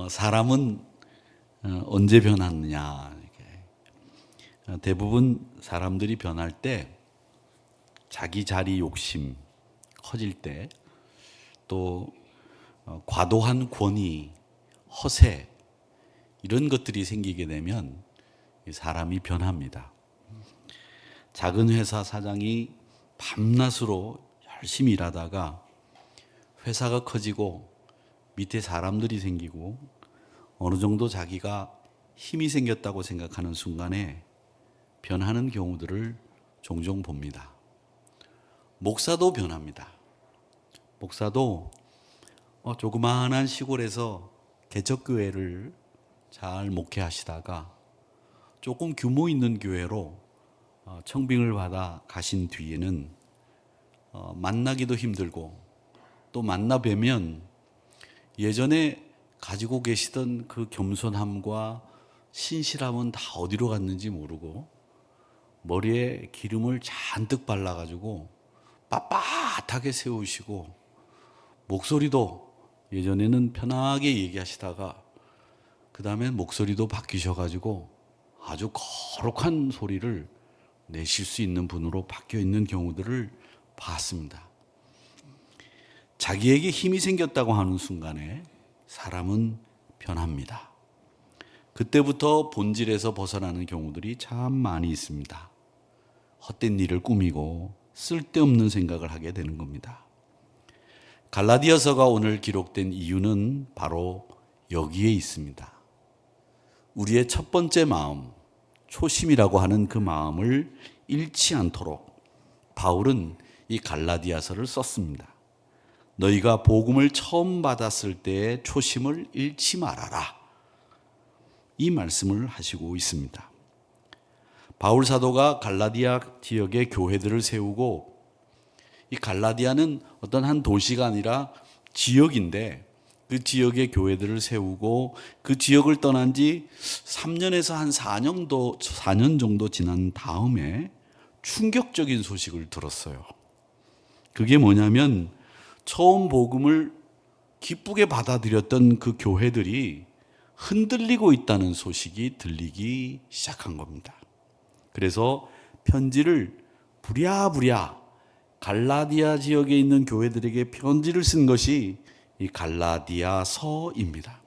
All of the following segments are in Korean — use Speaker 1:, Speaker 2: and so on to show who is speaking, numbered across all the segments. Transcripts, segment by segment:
Speaker 1: 사람은 언제 변하느냐. 대부분 사람들이 변할 때 자기 자리 욕심 커질 때, 또 과도한 권위, 허세, 이런 것들이 생기게 되면 사람이 변합니다. 작은 회사 사장이 밤낮으로 열심히 일하다가 회사가 커지고 밑에 사람들이 생기고 어느 정도 자기가 힘이 생겼다고 생각하는 순간에 변하는 경우들을 종종 봅니다. 목사도 변합니다. 목사도 조그마한 시골에서 개척교회를 잘 목회하시다가 조금 규모 있는 교회로 청빙을 받아 가신 뒤에는 만나기도 힘들고, 또 만나 뵈면 예전에 가지고 계시던 그 겸손함과 신실함은 다 어디로 갔는지 모르고 머리에 기름을 잔뜩 발라가지고 빳빳하게 세우시고, 목소리도 예전에는 편하게 얘기하시다가 그 다음에 목소리도 바뀌셔가지고 아주 거룩한 소리를 내실 수 있는 분으로 바뀌어 있는 경우들을 봤습니다. 자기에게 힘이 생겼다고 하는 순간에 사람은 변합니다. 그때부터 본질에서 벗어나는 경우들이 참 많이 있습니다. 헛된 일을 꾸미고 쓸데없는 생각을 하게 되는 겁니다. 갈라디아서가 오늘 기록된 이유는 바로 여기에 있습니다. 우리의 첫 번째 마음, 초심이라고 하는 그 마음을 잃지 않도록 바울은 이 갈라디아서를 썼습니다. 너희가 복음을 처음 받았을 때의 초심을 잃지 말아라, 이 말씀을 하시고 있습니다. 바울 사도가 갈라디아 지역의 교회들을 세우고, 이 갈라디아는 어떤 한 도시가 아니라 지역인데 그 지역의 교회들을 세우고 그 지역을 떠난 지 3년에서 한 4년 정도 지난 다음에 충격적인 소식을 들었어요. 그게 뭐냐면 처음 복음을 기쁘게 받아들였던 그 교회들이 흔들리고 있다는 소식이 들리기 시작한 겁니다. 그래서 편지를 부랴부랴 갈라디아 지역에 있는 교회들에게 편지를 쓴 것이 이 갈라디아서입니다.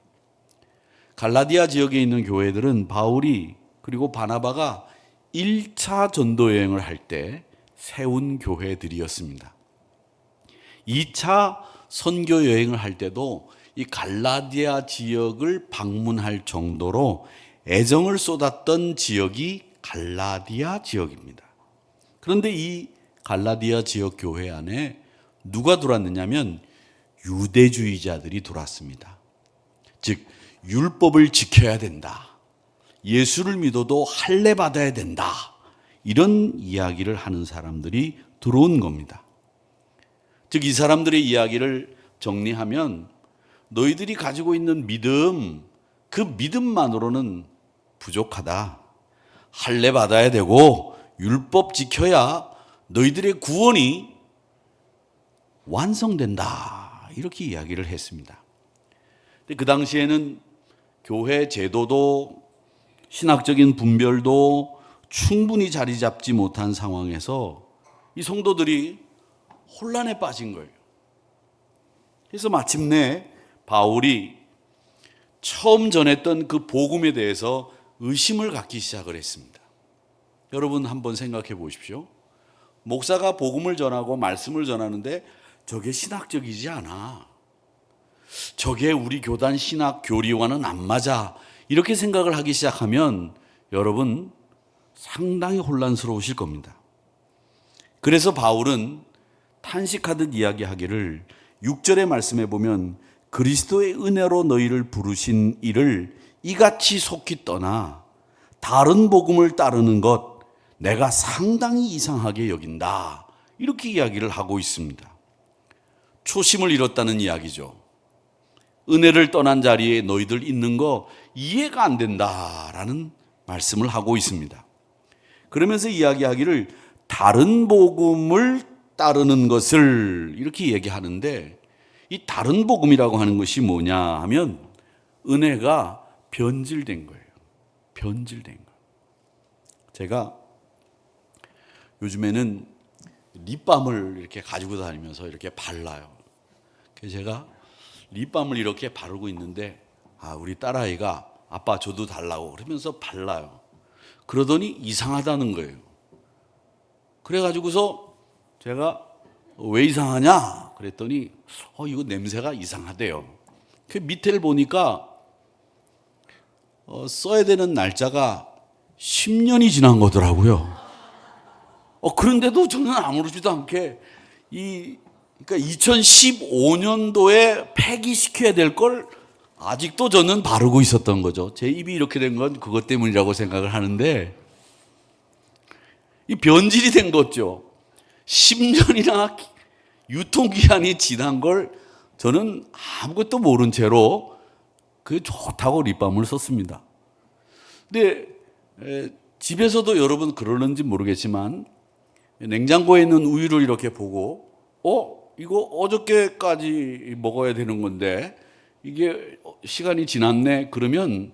Speaker 1: 갈라디아 지역에 있는 교회들은 바울이 그리고 바나바가 1차 전도 여행을 할 때 세운 교회들이었습니다. 2차 선교 여행을 할 때도 이 갈라디아 지역을 방문할 정도로 애정을 쏟았던 지역이 갈라디아 지역입니다. 그런데 이 갈라디아 지역 교회 안에 누가 들어왔느냐면 유대주의자들이 들어왔습니다. 즉 율법을 지켜야 된다, 예수를 믿어도 할례 받아야 된다, 이런 이야기를 하는 사람들이 들어온 겁니다. 즉 이 사람들의 이야기를 정리하면 너희들이 가지고 있는 믿음, 그 믿음만으로는 부족하다, 할례 받아야 되고 율법 지켜야 너희들의 구원이 완성된다, 이렇게 이야기를 했습니다. 그 당시에는 교회 제도도 신학적인 분별도 충분히 자리 잡지 못한 상황에서 이 성도들이 혼란에 빠진 거예요. 그래서 마침내 바울이 처음 전했던 그 복음에 대해서 의심을 갖기 시작을 했습니다. 여러분 한번 생각해 보십시오. 목사가 복음을 전하고 말씀을 전하는데 저게 신학적이지 않아, 저게 우리 교단 신학 교리와는 안 맞아, 이렇게 생각을 하기 시작하면 여러분 상당히 혼란스러우실 겁니다. 그래서 바울은 탄식하듯 이야기하기를 6절의 말씀에 보면 그리스도의 은혜로 너희를 부르신 이를 이같이 속히 떠나 다른 복음을 따르는 것 내가 상당히 이상하게 여긴다, 이렇게 이야기를 하고 있습니다. 초심을 잃었다는 이야기죠. 은혜를 떠난 자리에 너희들 있는 거 이해가 안 된다라는 말씀을 하고 있습니다. 그러면서 이야기하기를 다른 복음을 따르는 것을 이렇게 얘기하는데, 이 다른 복음이라고 하는 것이 뭐냐 하면 은혜가 변질된 거예요. 변질된 거. 제가 요즘에는 립밤을 이렇게 가지고 다니면서 이렇게 발라요. 그래서 제가 립밤을 이렇게 바르고 있는데 우리 딸아이가 아빠 저도 달라고 그러면서 발라요. 그러더니 이상하다는 거예요. 그래가지고서 제가 왜 이상하냐 그랬더니 이거 냄새가 이상하대요. 그 밑에를 보니까 써야 되는 날짜가 10년이 지난 거더라고요. 그런데도 저는 아무렇지도 않게 그러니까 2015년도에 폐기시켜야 될 걸 아직도 저는 바르고 있었던 거죠. 제 입이 이렇게 된 건 그것 때문이라고 생각을 하는데, 이 변질이 된 거죠. 10년이나 유통기한이 지난 걸 저는 아무것도 모른 채로 그게 좋다고 립밤을 썼습니다. 근데 집에서도 여러분 그러는지 모르겠지만 냉장고에 있는 우유를 이렇게 보고 이거 어저께까지 먹어야 되는 건데 이게 시간이 지났네 그러면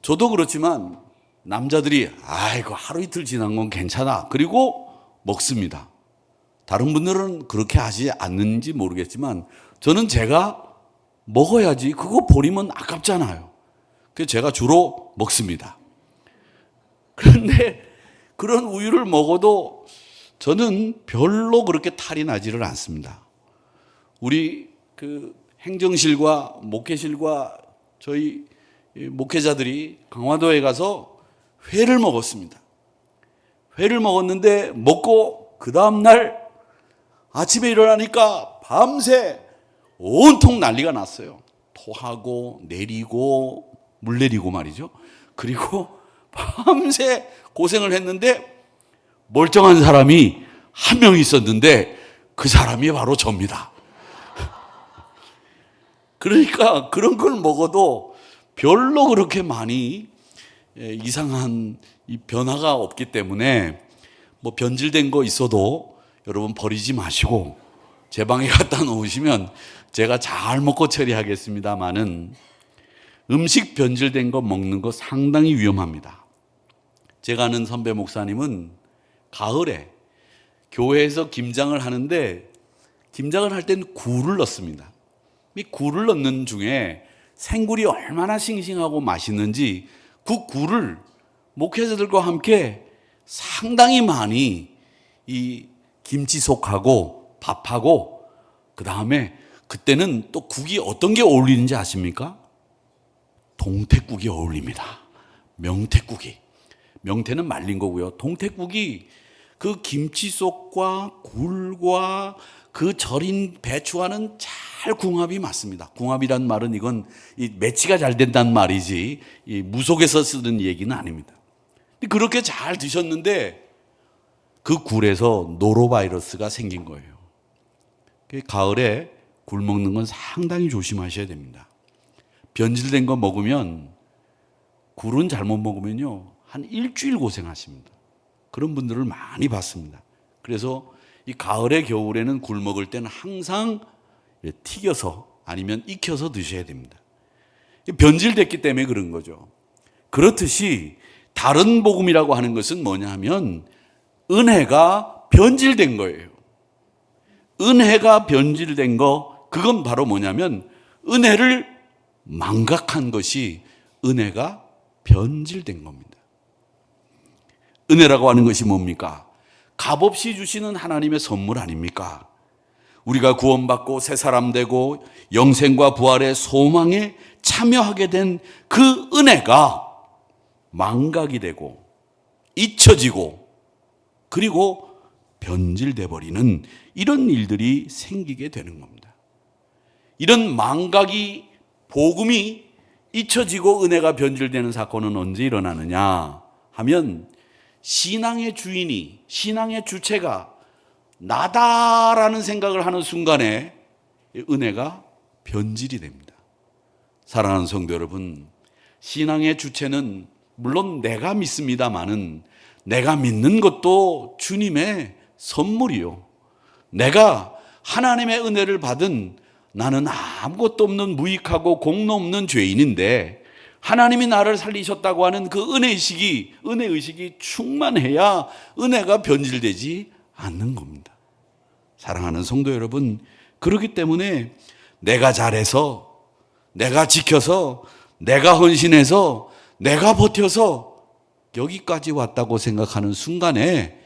Speaker 1: 저도 그렇지만 남자들이 이거 하루 이틀 지난 건 괜찮아 그리고 먹습니다. 다른 분들은 그렇게 하지 않는지 모르겠지만 저는 제가 먹어야지 그거 버리면 아깝잖아요. 그래서 제가 주로 먹습니다. 그런데 그런 우유를 먹어도 저는 별로 그렇게 탈이 나지를 않습니다. 우리 그 행정실과 목회실과 저희 목회자들이 강화도에 가서 회를 먹었습니다. 회를 먹었는데 먹고 그 다음날 아침에 일어나니까 밤새 온통 난리가 났어요. 토하고 내리고 물 내리고 말이죠. 그리고 밤새 고생을 했는데 멀쩡한 사람이 한 명 있었는데 그 사람이 바로 저입니다. 그러니까 그런 걸 먹어도 별로 그렇게 많이 이상한 이 변화가 없기 때문에 뭐 변질된 거 있어도 여러분 버리지 마시고 제 방에 갖다 놓으시면 제가 잘 먹고 처리하겠습니다만은 음식 변질된 거 먹는 거 상당히 위험합니다. 제가 아는 선배 목사님은 가을에 교회에서 김장을 하는데 김장을 할 땐 굴을 넣습니다. 이 굴을 넣는 중에 생굴이 얼마나 싱싱하고 맛있는지 그 굴을 목회자들과 함께 상당히 많이 이 김치속하고 밥하고 그 다음에 그때는 또 국이 어떤 게 어울리는지 아십니까? 동태국이 어울립니다. 명태국이. 명태는 말린 거고요. 동태국이 그 김치속과 굴과 그 절인 배추와는 잘 궁합이 맞습니다. 궁합이란 말은 이건 이 매치가 잘 된다는 말이지 이 무속에서 쓰는 얘기는 아닙니다. 그렇게 잘 드셨는데 그 굴에서 노로바이러스가 생긴 거예요. 가을에 굴 먹는 건 상당히 조심하셔야 됩니다. 변질된 거 먹으면 굴은 잘못 먹으면요 한 일주일 고생하십니다. 그런 분들을 많이 봤습니다. 그래서 이 가을에 겨울에는 굴 먹을 때는 항상 튀겨서 아니면 익혀서 드셔야 됩니다. 변질됐기 때문에 그런 거죠. 그렇듯이 다른 복음이라고 하는 것은 뭐냐 하면 은혜가 변질된 거예요. 은혜가 변질된 거 그건 바로 뭐냐면 은혜를 망각한 것이 은혜가 변질된 겁니다. 은혜라고 하는 것이 뭡니까? 값없이 주시는 하나님의 선물 아닙니까? 우리가 구원받고 새 사람 되고 영생과 부활의 소망에 참여하게 된 그 은혜가 망각이 되고 잊혀지고 그리고 변질돼 버리는 이런 일들이 생기게 되는 겁니다. 이런 망각이 복음이 잊혀지고 은혜가 변질되는 사건은 언제 일어나느냐 하면 신앙의 주인이 신앙의 주체가 나다라는 생각을 하는 순간에 은혜가 변질이 됩니다. 사랑하는 성도 여러분, 신앙의 주체는 물론 내가 믿습니다마는 내가 믿는 것도 주님의 선물이요. 내가 하나님의 은혜를 받은 나는 아무것도 없는 무익하고 공로 없는 죄인인데 하나님이 나를 살리셨다고 하는 그 은혜의식이 충만해야 은혜가 변질되지 않는 겁니다. 사랑하는 성도 여러분, 그렇기 때문에 내가 잘해서, 내가 지켜서, 내가 헌신해서, 내가 버텨서 여기까지 왔다고 생각하는 순간에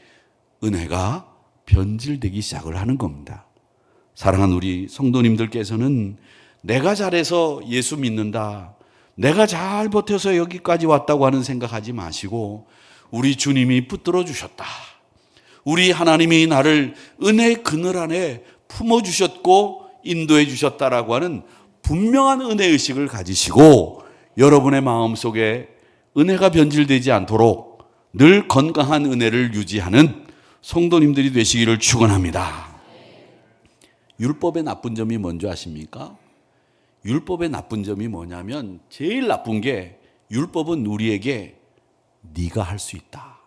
Speaker 1: 은혜가 변질되기 시작을 하는 겁니다. 사랑하는 우리 성도님들께서는 내가 잘해서 예수 믿는다, 내가 잘 버텨서 여기까지 왔다고 하는 생각하지 마시고 우리 주님이 붙들어 주셨다, 우리 하나님이 나를 은혜의 그늘 안에 품어주셨고 인도해 주셨다라고 하는 분명한 은혜의식을 가지시고 여러분의 마음속에 은혜가 변질되지 않도록 늘 건강한 은혜를 유지하는 성도님들이 되시기를 축원합니다. 율법의 나쁜 점이 뭔지 아십니까? 율법의 나쁜 점이 뭐냐면 제일 나쁜 게 율법은 우리에게 네가 할 수 있다,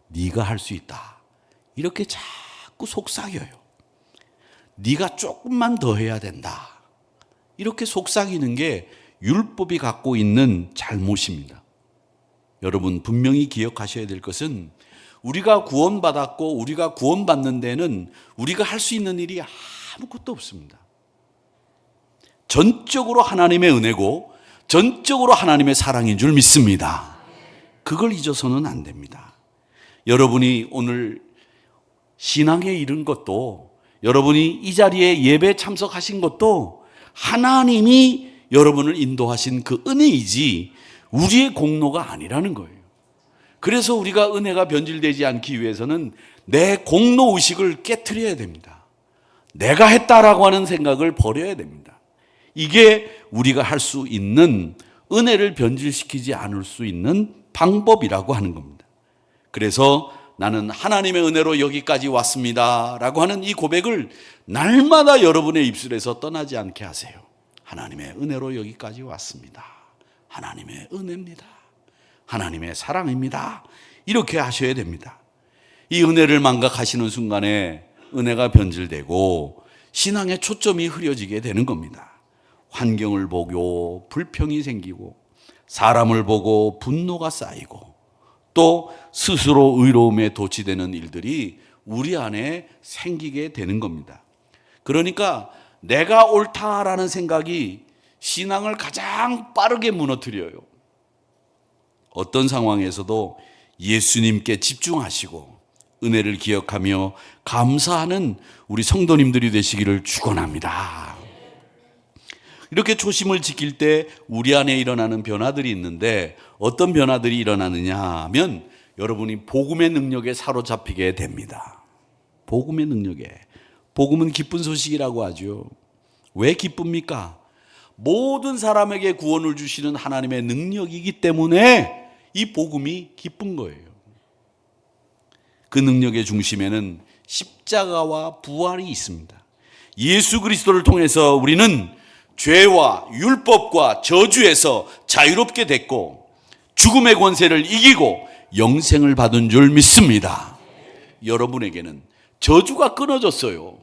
Speaker 1: 네가 할 수 있다 이렇게 자꾸 속삭여요. 네가 조금만 더 해야 된다 이렇게 속삭이는 게 율법이 갖고 있는 잘못입니다. 여러분 분명히 기억하셔야 될 것은 우리가 구원받았고 우리가 구원받는 데는 우리가 할 수 있는 일이 아무것도 없습니다. 전적으로 하나님의 은혜고 전적으로 하나님의 사랑인 줄 믿습니다. 그걸 잊어서는 안 됩니다. 여러분이 오늘 신앙에 이른 것도, 여러분이 이 자리에 예배 참석하신 것도 하나님이 여러분을 인도하신 그 은혜이지 우리의 공로가 아니라는 거예요. 그래서 우리가 은혜가 변질되지 않기 위해서는 내 공로 의식을 깨트려야 됩니다. 내가 했다라고 하는 생각을 버려야 됩니다. 이게 우리가 할 수 있는, 은혜를 변질시키지 않을 수 있는 방법이라고 하는 겁니다. 그래서 나는 하나님의 은혜로 여기까지 왔습니다 라고 하는 이 고백을 날마다 여러분의 입술에서 떠나지 않게 하세요. 하나님의 은혜로 여기까지 왔습니다. 하나님의 은혜입니다. 하나님의 사랑입니다. 이렇게 하셔야 됩니다. 이 은혜를 망각하시는 순간에 은혜가 변질되고 신앙의 초점이 흐려지게 되는 겁니다. 환경을 보고 불평이 생기고 사람을 보고 분노가 쌓이고 또 스스로 의로움에 도취되는 일들이 우리 안에 생기게 되는 겁니다. 그러니까 내가 옳다라는 생각이 신앙을 가장 빠르게 무너뜨려요. 어떤 상황에서도 예수님께 집중하시고 은혜를 기억하며 감사하는 우리 성도님들이 되시기를 축원합니다. 이렇게 초심을 지킬 때 우리 안에 일어나는 변화들이 있는데 어떤 변화들이 일어나느냐 하면 여러분이 복음의 능력에 사로잡히게 됩니다. 복음의 능력에. 복음은 기쁜 소식이라고 하죠. 왜 기쁩니까? 모든 사람에게 구원을 주시는 하나님의 능력이기 때문에 이 복음이 기쁜 거예요. 그 능력의 중심에는 십자가와 부활이 있습니다. 예수 그리스도를 통해서 우리는 죄와 율법과 저주에서 자유롭게 됐고 죽음의 권세를 이기고 영생을 받은 줄 믿습니다. 여러분에게는 저주가 끊어졌어요.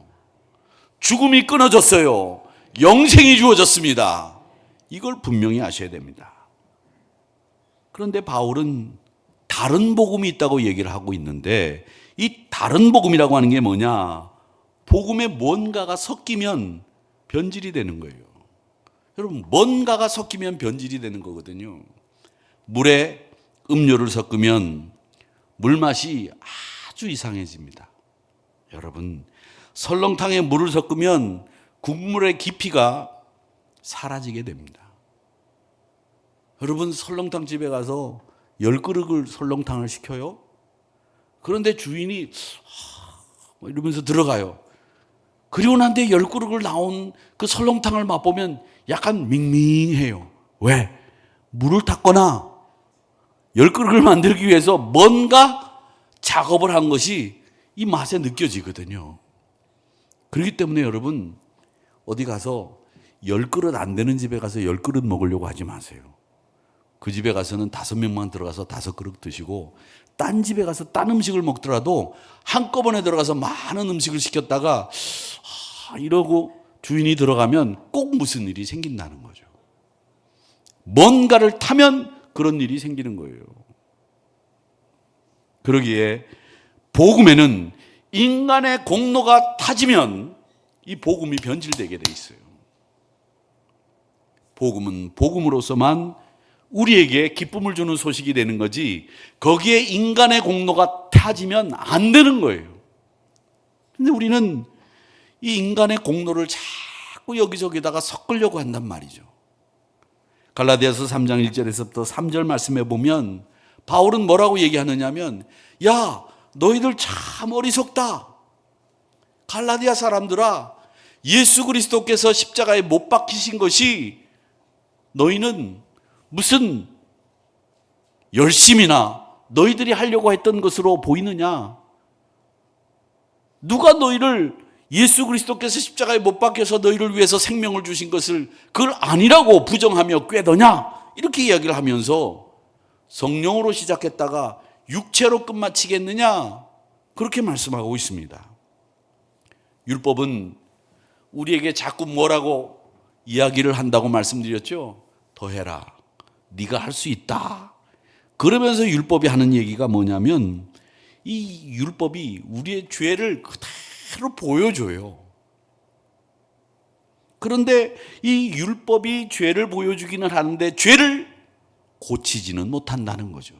Speaker 1: 죽음이 끊어졌어요. 영생이 주어졌습니다. 이걸 분명히 아셔야 됩니다. 그런데 바울은 다른 복음이 있다고 얘기를 하고 있는데 이 다른 복음이라고 하는 게 뭐냐? 복음에 뭔가가 섞이면 변질이 되는 거예요. 여러분, 뭔가가 섞이면 변질이 되는 거거든요. 물에 음료를 섞으면 물맛이 아주 이상해집니다. 여러분, 설렁탕에 물을 섞으면 국물의 깊이가 사라지게 됩니다. 여러분, 설렁탕 집에 가서 10그릇을 설렁탕을 시켜요. 그런데 주인이 이러면서 들어가요. 그리고 난 뒤에 10그릇을 나온 그 설렁탕을 맛보면 약간 밍밍해요. 왜? 물을 탔거나 10그릇을 만들기 위해서 뭔가 작업을 한 것이 이 맛에 느껴지거든요. 그렇기 때문에 여러분, 어디 가서 10그릇 안 되는 집에 가서 10그릇 먹으려고 하지 마세요. 그 집에 가서는 5명만 들어가서 5그릇 드시고 딴 집에 가서 딴 음식을 먹더라도 한꺼번에 들어가서 많은 음식을 시켰다가 이러고 주인이 들어가면 꼭 무슨 일이 생긴다는 거죠. 뭔가를 타면 그런 일이 생기는 거예요. 그러기에 복음에는 인간의 공로가 타지면 이 복음이 변질되게 돼 있어요. 복음은 복음으로서만 우리에게 기쁨을 주는 소식이 되는 거지, 거기에 인간의 공로가 타지면 안 되는 거예요. 근데 우리는 이 인간의 공로를 자꾸 여기저기다가 섞으려고 한단 말이죠. 갈라디아서 3장 1절에서부터 3절 말씀에 보면 바울은 뭐라고 얘기하느냐면, 야, 너희들 참 어리석다. 갈라디아 사람들아, 예수 그리스도께서 십자가에 못 박히신 것이 너희는 무슨 열심이나 너희들이 하려고 했던 것으로 보이느냐? 누가 너희를 예수 그리스도께서 십자가에 못 박혀서 너희를 위해서 생명을 주신 것을 그걸 아니라고 부정하며 꾀더냐? 이렇게 이야기를 하면서 성령으로 시작했다가 육체로 끝마치겠느냐? 그렇게 말씀하고 있습니다. 율법은 우리에게 자꾸 뭐라고 이야기를 한다고 말씀드렸죠? 더해라. 네가 할 수 있다. 그러면서 율법이 하는 얘기가 뭐냐면, 이 율법이 우리의 죄를 그대로 보여줘요. 그런데 이 율법이 죄를 보여주기는 하는데 죄를 고치지는 못한다는 거죠.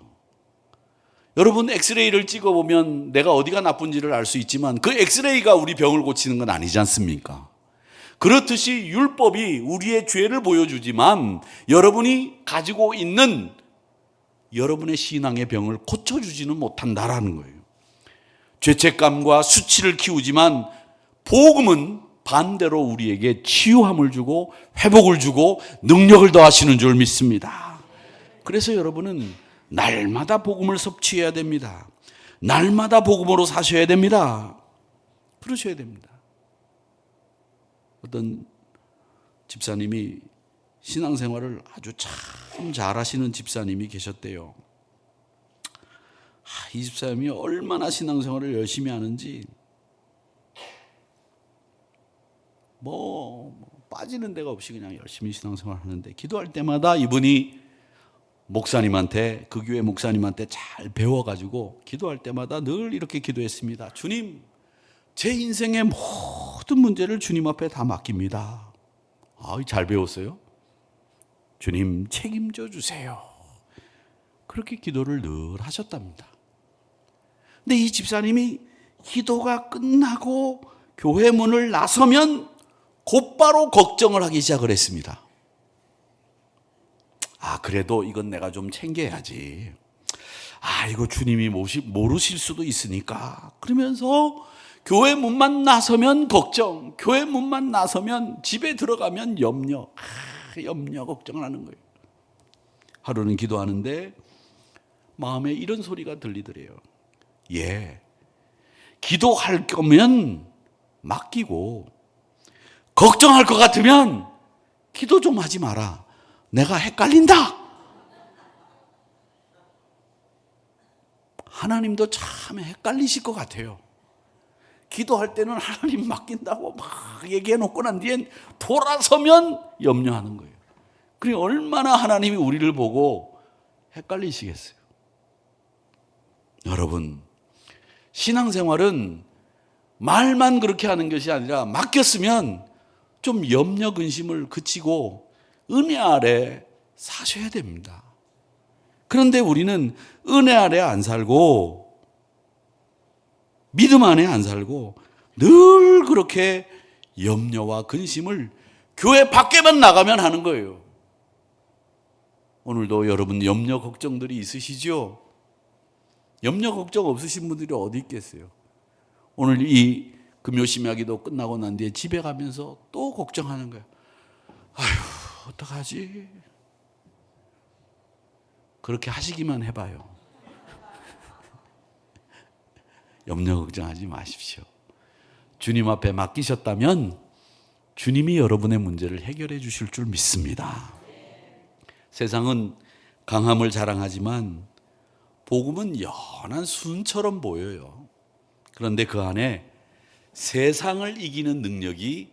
Speaker 1: 여러분, 엑스레이를 찍어보면 내가 어디가 나쁜지를 알 수 있지만 그 엑스레이가 우리 병을 고치는 건 아니지 않습니까? 그렇듯이 율법이 우리의 죄를 보여주지만 여러분이 가지고 있는 여러분의 신앙의 병을 고쳐주지는 못한다라는 거예요. 죄책감과 수치를 키우지만 복음은 반대로 우리에게 치유함을 주고 회복을 주고 능력을 더하시는 줄 믿습니다. 그래서 여러분은 날마다 복음을 섭취해야 됩니다. 날마다 복음으로 사셔야 됩니다. 그러셔야 됩니다. 어떤 집사님이 신앙생활을 아주 참 잘하시는 집사님이 계셨대요. 이 집사님이 얼마나 신앙생활을 열심히 하는지 빠지는 데가 없이 그냥 열심히 신앙생활을 하는데, 기도할 때마다 이분이 목사님한테, 그 교회 목사님한테 잘 배워가지고 기도할 때마다 늘 이렇게 기도했습니다. 주님, 제 인생의 모든 문제를 주님 앞에 다 맡깁니다. 잘 배웠어요. 주님 책임져 주세요. 그렇게 기도를 늘 하셨답니다. 근데 이 집사님이 기도가 끝나고 교회 문을 나서면 곧바로 걱정을 하기 시작을 했습니다. 그래도 이건 내가 좀 챙겨야지. 이거 주님이 모르실 수도 있으니까. 그러면서 교회 문만 나서면 걱정, 교회 문만 나서면 집에 들어가면 염려, 걱정을 하는 거예요. 하루는 기도하는데 마음에 이런 소리가 들리더래요. 기도할 거면 맡기고 걱정할 것 같으면 기도 좀 하지 마라. 내가 헷갈린다. 하나님도 참 헷갈리실 것 같아요. 기도할 때는 하나님 맡긴다고 막 얘기해 놓고 난 뒤엔 돌아서면 염려하는 거예요. 그러니 얼마나 하나님이 우리를 보고 헷갈리시겠어요. 여러분, 신앙생활은 말만 그렇게 하는 것이 아니라 맡겼으면 좀 염려 근심을 그치고 은혜 아래 사셔야 됩니다. 그런데 우리는 은혜 아래 안 살고 믿음 안에 안 살고 늘 그렇게 염려와 근심을 교회 밖에만 나가면 하는 거예요. 오늘도 여러분 염려 걱정들이 있으시죠? 염려 걱정 없으신 분들이 어디 있겠어요? 오늘 이 금요심야기도 끝나고 난 뒤에 집에 가면서 또 걱정하는 거예요. 어떡하지? 그렇게 하시기만 해봐요. 염려 걱정하지 마십시오. 주님 앞에 맡기셨다면 주님이 여러분의 문제를 해결해 주실 줄 믿습니다. 세상은 강함을 자랑하지만 복음은 연한 순처럼 보여요. 그런데 그 안에 세상을 이기는 능력이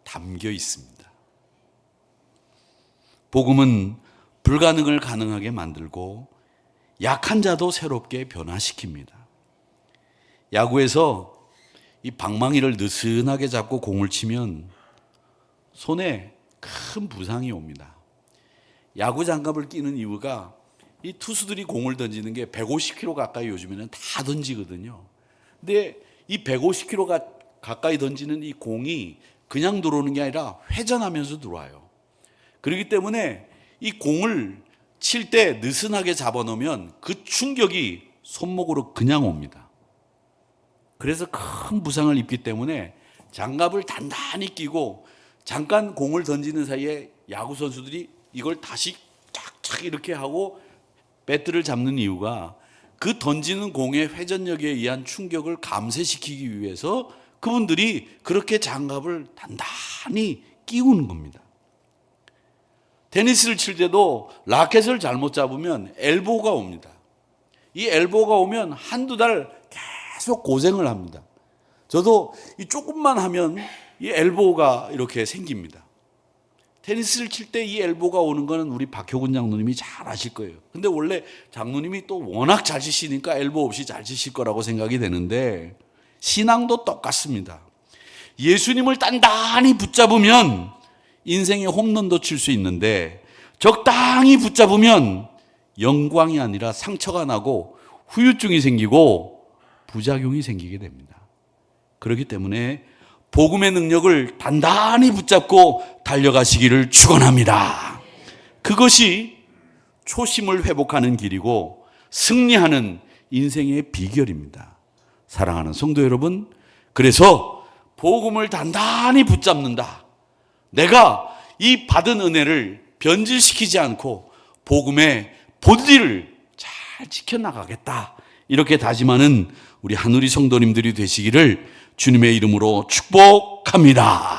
Speaker 1: 담겨 있습니다. 복음은 불가능을 가능하게 만들고 약한 자도 새롭게 변화시킵니다. 야구에서 이 방망이를 느슨하게 잡고 공을 치면 손에 큰 부상이 옵니다. 야구 장갑을 끼는 이유가 이 투수들이 공을 던지는 게 150km 가까이 요즘에는 다 던지거든요. 근데 이 150km 가까이 던지는 이 공이 그냥 들어오는 게 아니라 회전하면서 들어와요. 그렇기 때문에 이 공을 칠 때 느슨하게 잡아놓으면 그 충격이 손목으로 그냥 옵니다. 그래서 큰 부상을 입기 때문에 장갑을 단단히 끼고 잠깐 공을 던지는 사이에 야구 선수들이 이걸 다시 쫙쫙 이렇게 하고 배트를 잡는 이유가 그 던지는 공의 회전력에 의한 충격을 감쇄시키기 위해서 그분들이 그렇게 장갑을 단단히 끼우는 겁니다. 테니스를 칠 때도 라켓을 잘못 잡으면 엘보가 옵니다. 이 엘보가 오면 한두 달 계속 고생을 합니다. 저도 이 조금만 하면 이 엘보가 이렇게 생깁니다. 테니스를 칠 때 이 엘보가 오는 거는 우리 박효근 장로님이 잘 아실 거예요. 근데 원래 장로님이 또 워낙 잘 치시니까 엘보 없이 잘 치실 거라고 생각이 되는데 신앙도 똑같습니다. 예수님을 단단히 붙잡으면 인생의 홈런도 칠 수 있는데 적당히 붙잡으면 영광이 아니라 상처가 나고 후유증이 생기고 부작용이 생기게 됩니다. 그렇기 때문에 복음의 능력을 단단히 붙잡고 달려가시기를 축원합니다. 그것이 초심을 회복하는 길이고 승리하는 인생의 비결입니다. 사랑하는 성도 여러분, 그래서 복음을 단단히 붙잡는다. 내가 이 받은 은혜를 변질시키지 않고 복음의 본질을 잘 지켜나가겠다. 이렇게 다짐하는 우리 한우리 성도님들이 되시기를 주님의 이름으로 축복합니다.